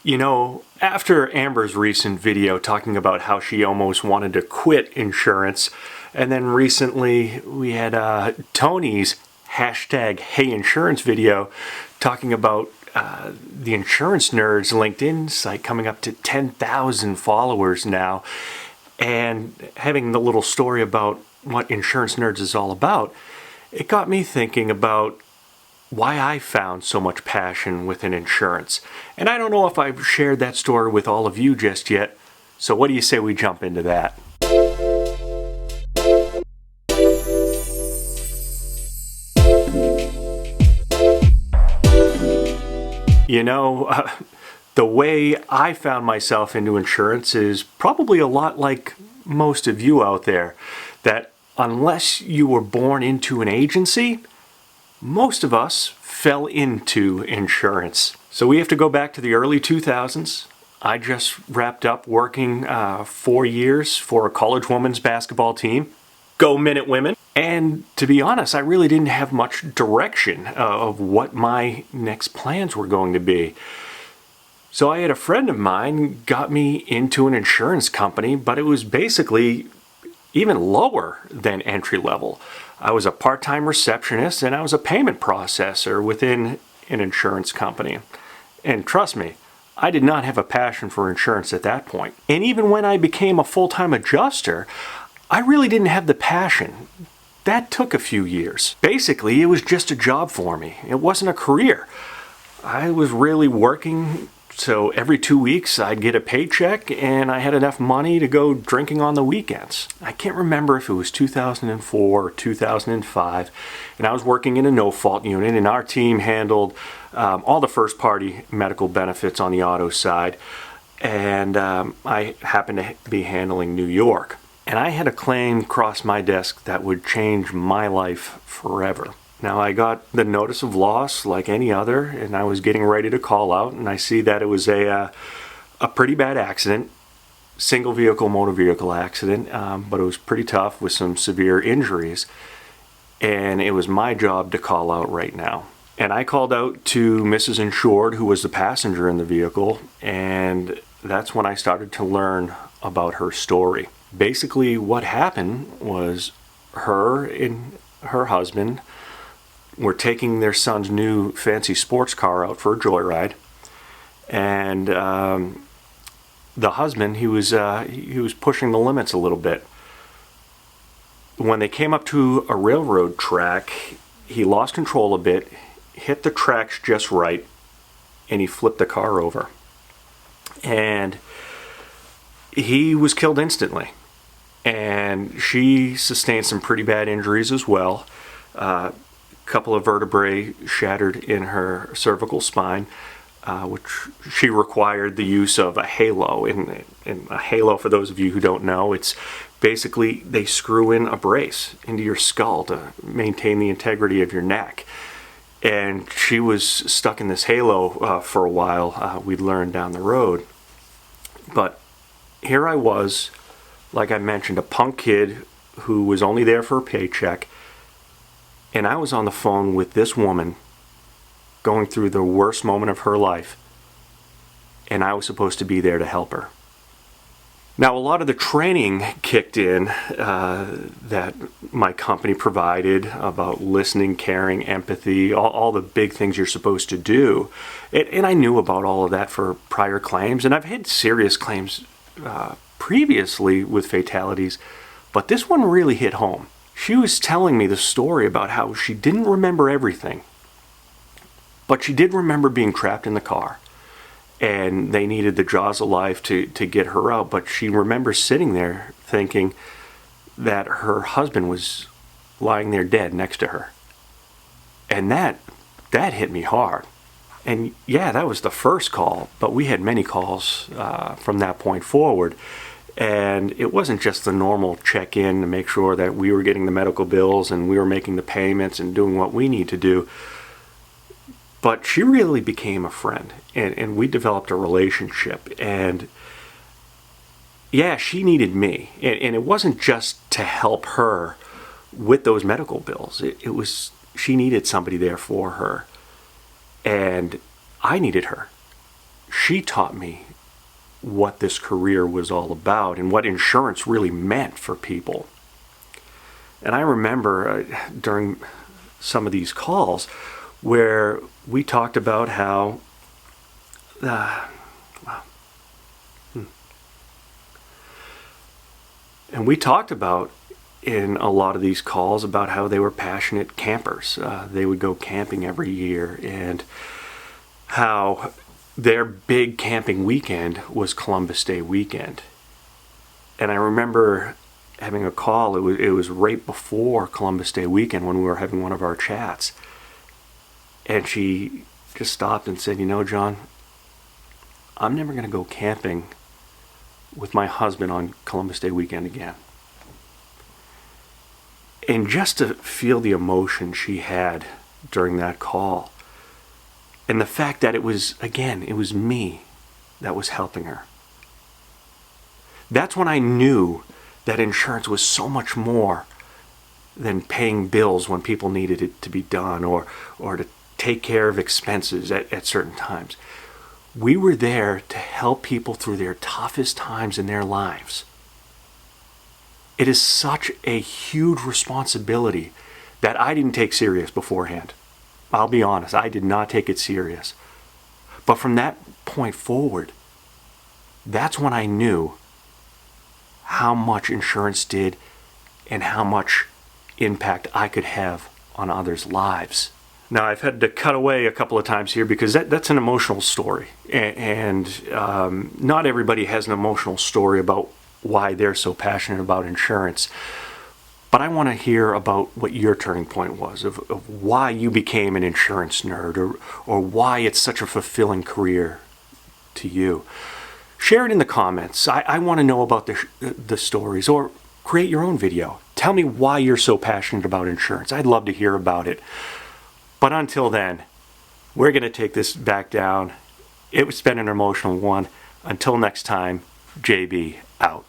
You know, after Amber's recent video talking about how she almost wanted to quit insurance, and then recently we had Tony's hashtag Hey Insurance video talking about the Insurance Nerds LinkedIn site coming up to 10,000 followers now, and having the little story about what Insurance Nerds is all about, it got me thinking about why I found so much passion within insurance. And I don't know if I've shared that story with all of you just yet, so what do you say we jump into that? You know, the way I found myself into insurance is probably a lot like most of you out there, that unless you were born into an agency, most of us fell into insurance. So we have to go back to the early 2000s. I just wrapped up working 4 years for a college women's basketball team. Go Minute Women. And to be honest, I really didn't have much direction of what my next plans were going to be. So I had a friend of mine got me into an insurance company, but it was basically even lower than entry level. I was a part-time receptionist and I was a payment processor within an insurance company. And trust me, I did not have a passion for insurance at that point. And even when I became a full-time adjuster, I really didn't have the passion. That took a few years. Basically, it was just a job for me. It wasn't a career. I was really working, so every 2 weeks I'd get a paycheck and I had enough money to go drinking on the weekends. I can't remember if it was 2004 or 2005, and I was working in a no-fault unit, and our team handled all the first-party medical benefits on the auto side, and I happened to be handling New York. And I had a claim cross my desk that would change my life forever. Now, I got the notice of loss like any other, and I was getting ready to call out, and I see that it was a pretty bad accident, single vehicle motor vehicle accident, but it was pretty tough with some severe injuries, and it was my job to call out right now. And I called out to Mrs. Insured, who was the passenger in the vehicle, and that's when I started to learn about her story. Basically, what happened was her and her husband were taking their son's new fancy sports car out for a joyride, and the husband, he was pushing the limits a little bit. When they came up to a railroad track, he lost control a bit, hit the tracks just right, and he flipped the car over. And he was killed instantly. And she sustained some pretty bad injuries as well. Couple of vertebrae shattered in her cervical spine, which she required the use of a halo. And a halo, for those of you who don't know, it's basically they screw in a brace into your skull to maintain the integrity of your neck. And she was stuck in this halo for a while, we'd learned down the road. But here I was, like I mentioned, a punk kid who was only there for a paycheck. And I was on the phone with this woman going through the worst moment of her life. And I was supposed to be there to help her. Now, a lot of the training kicked in that my company provided about listening, caring, empathy, all the big things you're supposed to do. And I knew about all of that for prior claims. And I've had serious claims previously with fatalities, but this one really hit home. She was telling me the story about how she didn't remember everything, but she did remember being trapped in the car, and they needed the jaws of life to get her out, but she remembers sitting there thinking that her husband was lying there dead next to her. And that hit me hard. And yeah, that was the first call, but we had many calls from that point forward. And it wasn't just the normal check-in to make sure that we were getting the medical bills and we were making the payments and doing what we need to do. But she really became a friend, and we developed a relationship. And yeah, she needed me. And it wasn't just to help her with those medical bills. It was, she needed somebody there for her. And I needed her. she taught me what this career was all about and what insurance really meant for people. And I remember during some of these calls where we talked about how and we talked about in a lot of these calls about how they were passionate campers. They would go camping every year, and how their big camping weekend was Columbus Day weekend. And I remember having a call, it was right before Columbus Day weekend when we were having one of our chats. And she just stopped and said, John, I'm never going to go camping with my husband on Columbus Day weekend again. And just to feel the emotion she had during that call, and the fact that it was me that was helping her. That's when I knew that insurance was so much more than paying bills when people needed it to be done, or to take care of expenses at certain times. We were there to help people through their toughest times in their lives. It is such a huge responsibility that I didn't take serious beforehand. I'll be honest, I did not take it serious. But from that point forward, that's when I knew how much insurance did and how much impact I could have on others' lives. Now, I've had to cut away a couple of times here because that's an emotional story. And not everybody has an emotional story about why they're so passionate about insurance. But I want to hear about what your turning point was, of why you became an insurance nerd, or why it's such a fulfilling career to you. Share it in the comments. I want to know about the stories, or create your own video. Tell me why you're so passionate about insurance. I'd love to hear about it. But until then, we're going to take this back down. It's been an emotional one. Until next time, JB out.